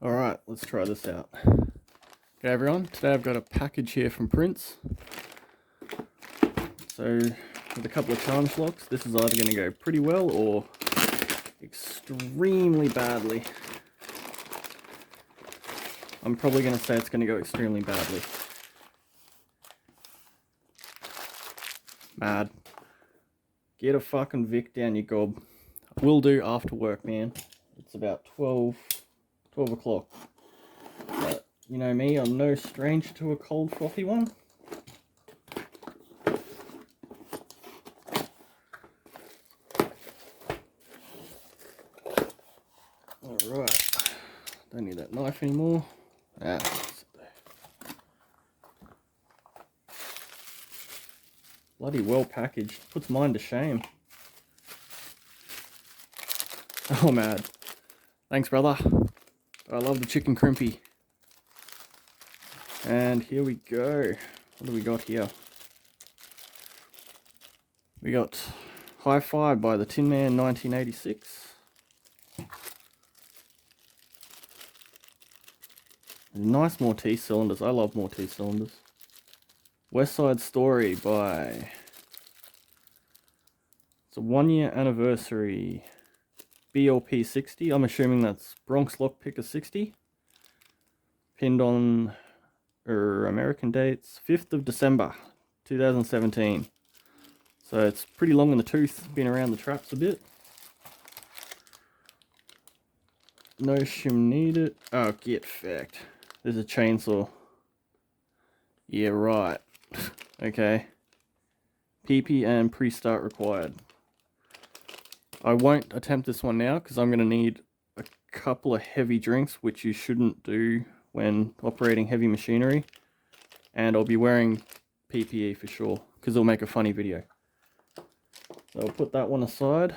Alright, let's try this out. G'day everyone, today I've got a package here from Prince. So, with a couple of challenge locks, this is either going to go pretty well or extremely badly. I'm probably going to say it's going to go extremely badly. Mad. Get a fucking Vic down your gob. Will do after work, man. It's about 12 o'clock. But, you know me, I'm no stranger to a cold frothy one. Alright. Don't need that knife anymore. Bloody well packaged. Puts mine to shame. Oh, mad. Thanks, brother. I love the chicken crimpy. And here we go. What do we got here? We got Hi-Fi by the Tin Man 1986. Nice Mortise cylinders. I love Mortise cylinders. West Side Story by... It's a 1-year anniversary BLP 60. I'm assuming that's Bronx Lockpicker 60. Pinned on American dates 5th of December 2017. So it's pretty long in the tooth. Been around the traps a bit. No shim needed. Oh, get fecked. There's a chainsaw. Yeah, right. Okay. PP and pre-start required. I won't attempt this one now because I'm going to need a couple of heavy drinks, which you shouldn't do when operating heavy machinery. And I'll be wearing PPE for sure because it'll make a funny video. So I'll put that one aside.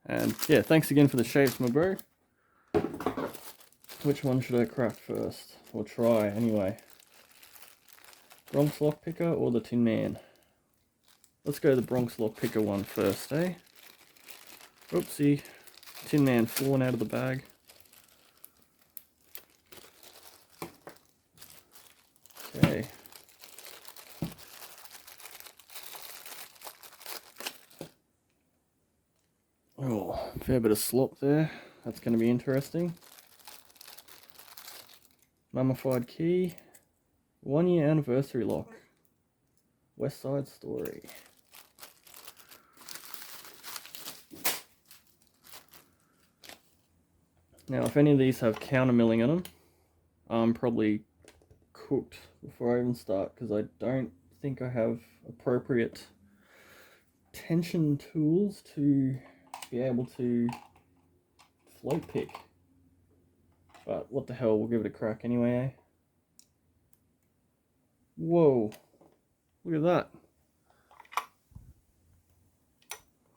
And yeah, thanks again for the shapes, my bro. Which one should I crack first? Or try, anyway. Bronx Lockpicker or the Tin Man? Let's go the Bronx Lockpicker one first, eh? Oopsie. Tin Man falling out of the bag. Okay. Oh, fair bit of slop there. That's going to be interesting. Mummified key. 1-year anniversary lock. West Side Story. Now, if any of these have counter milling in them, I'm probably cooked before I even start because I don't think I have appropriate tension tools to be able to float pick. But what the hell, we'll give it a crack anyway, eh? Whoa, look at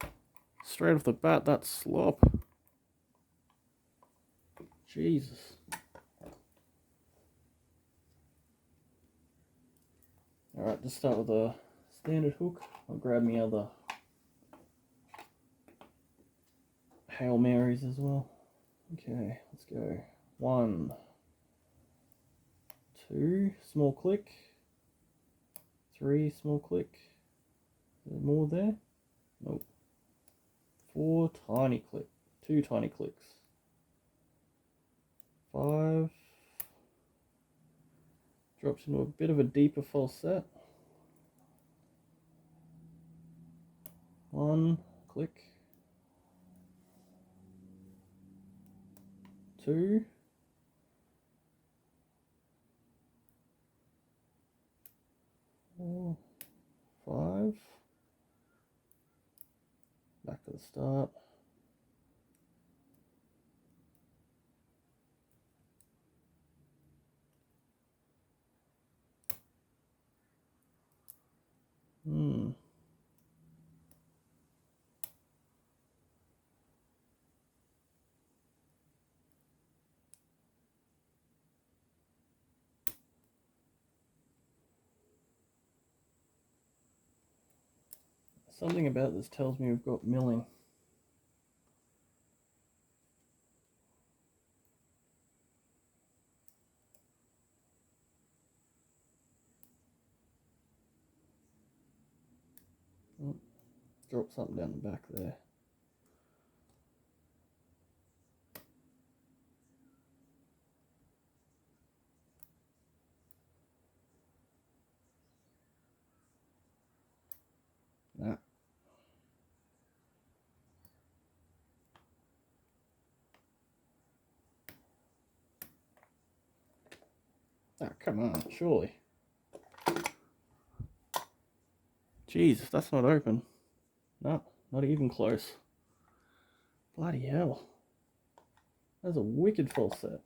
that. Straight off the bat, that's slop. Jesus. Alright, just start with a standard hook. I'll grab me other Hail Marys as well. Okay, let's go. 1, 2, small click. 3, small click. Is there more there? Nope. 4, tiny click. 2 tiny clicks. 5. Drops into a bit of a deeper falset. 1, click. 2. 4, 5. Back to the start. Something about this tells me we've got milling. Drop something down the back there. Nah. Ah, come on, surely. Jeez, that's not open. No, not even close. Bloody hell. That's a wicked false set.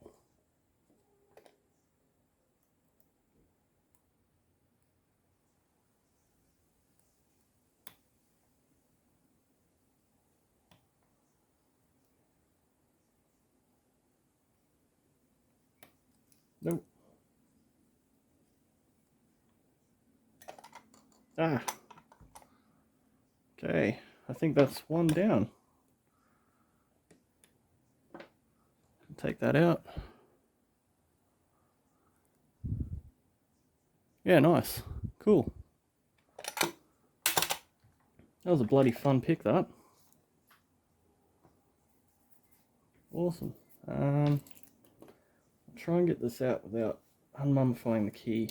Nope. Ah. Okay, I think that's one down. Take that out. Yeah, nice. Cool. That was a bloody fun pick, that. Awesome. I'll try and get this out without unmummifying the key.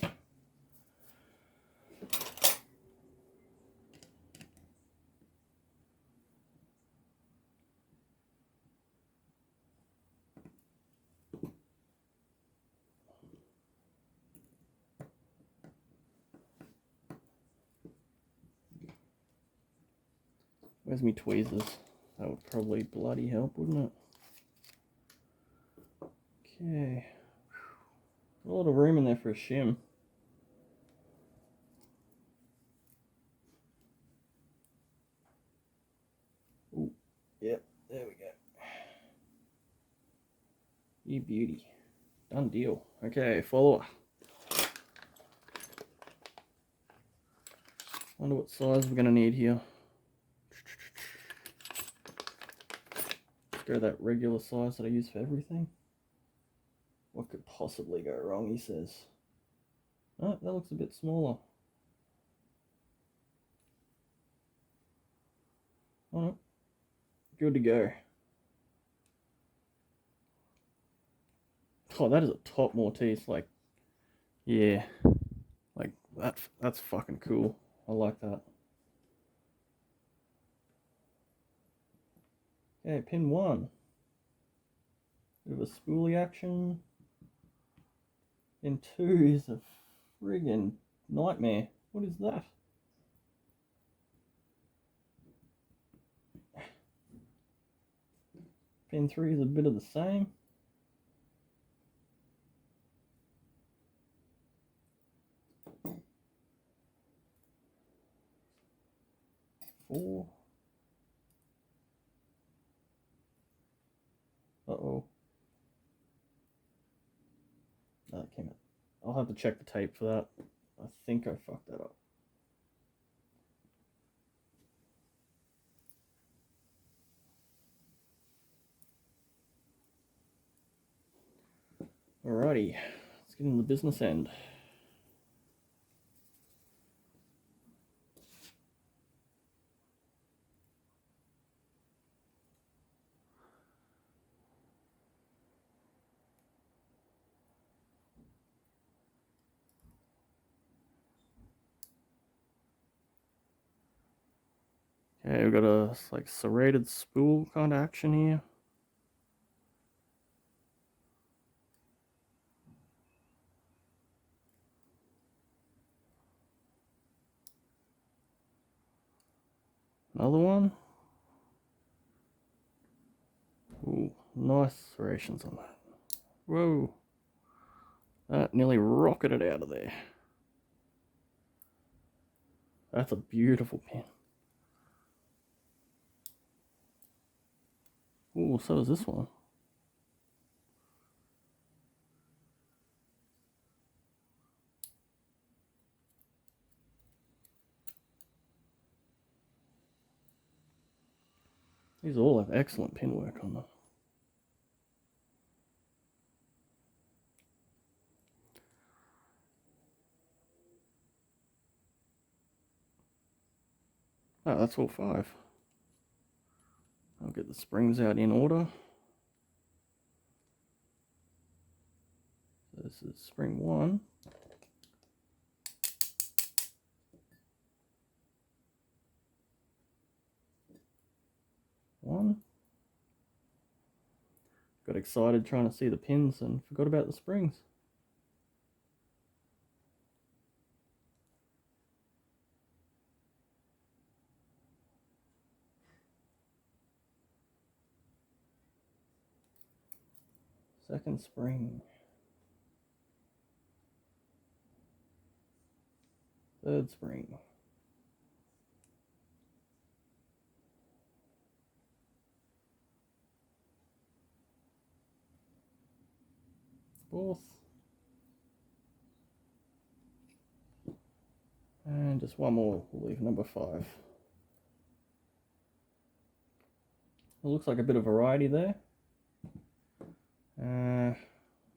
Where's me tweezers? That would probably bloody help, wouldn't it? Okay. A lot of room in there for a shim. Ooh, yep, there we go. You beauty. Done deal. Okay, follower. Wonder what size we're gonna need here. Let's go that regular size that I use for everything. What could possibly go wrong, he says. Oh, that looks a bit smaller. Oh no. Good to go. Oh, that is a top Mortise. Like, yeah. Like, that's fucking cool. I like that. Okay, pin 1. Bit of a spoolie action. Pin 2 is a friggin' nightmare. What is that? Pin 3 is a bit of the same. Four. Uh-oh. No, it came out. I'll have to check the tape for that. I think I fucked that up. Alrighty, let's get into the business end. Okay, we've got a like serrated spool kind of action here. Another one. Ooh, nice serrations on that. Whoa. That nearly rocketed out of there. That's a beautiful pin. Ooh, so is this one. These all have excellent pin work on them. Oh, that's all 5. I'll get the springs out in order. This is spring 1. Got excited trying to see the pins and forgot about the springs. Second spring. Third spring. Fourth. And just one more, we'll leave number 5. It looks like a bit of variety there.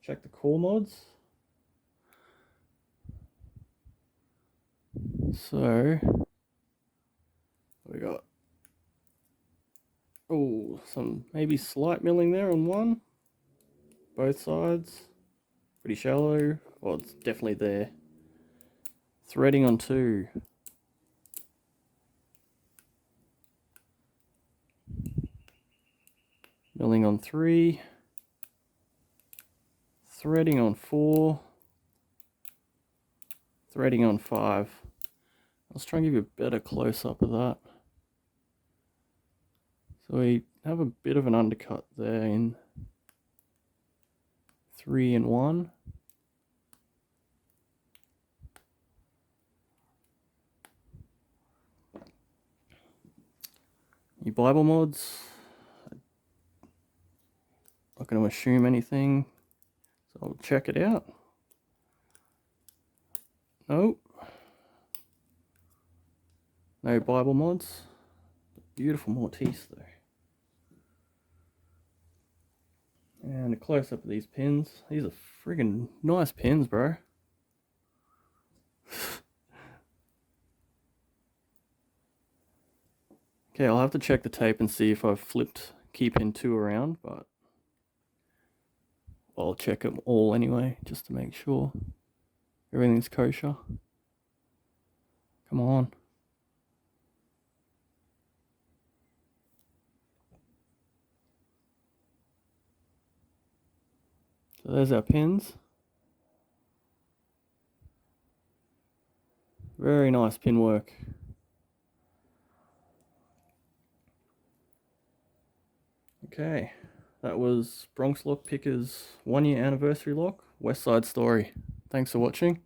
Check the core mods. So we got some maybe slight milling there on one, both sides, pretty shallow. Well, it's definitely there. Threading on 2. Milling on 3. Threading on 4. Threading on 5. Let's try and give you a better close-up of that. So we have a bit of an undercut there in 3 and 1. Your Bible mods, not going to assume anything, so I'll check it out. Nope. No Bible mods. Beautiful Mortise though. And a close up of these pins. These are friggin' nice pins, bro. Okay, I'll have to check the tape and see if I've flipped key pin 2 around, but I'll check them all anyway, just to make sure everything's kosher. Come on. So there's our pins. Very nice pin work. Okay, that was Bronx Lock Picker's 1-year anniversary lock, West Side Story. Thanks for watching.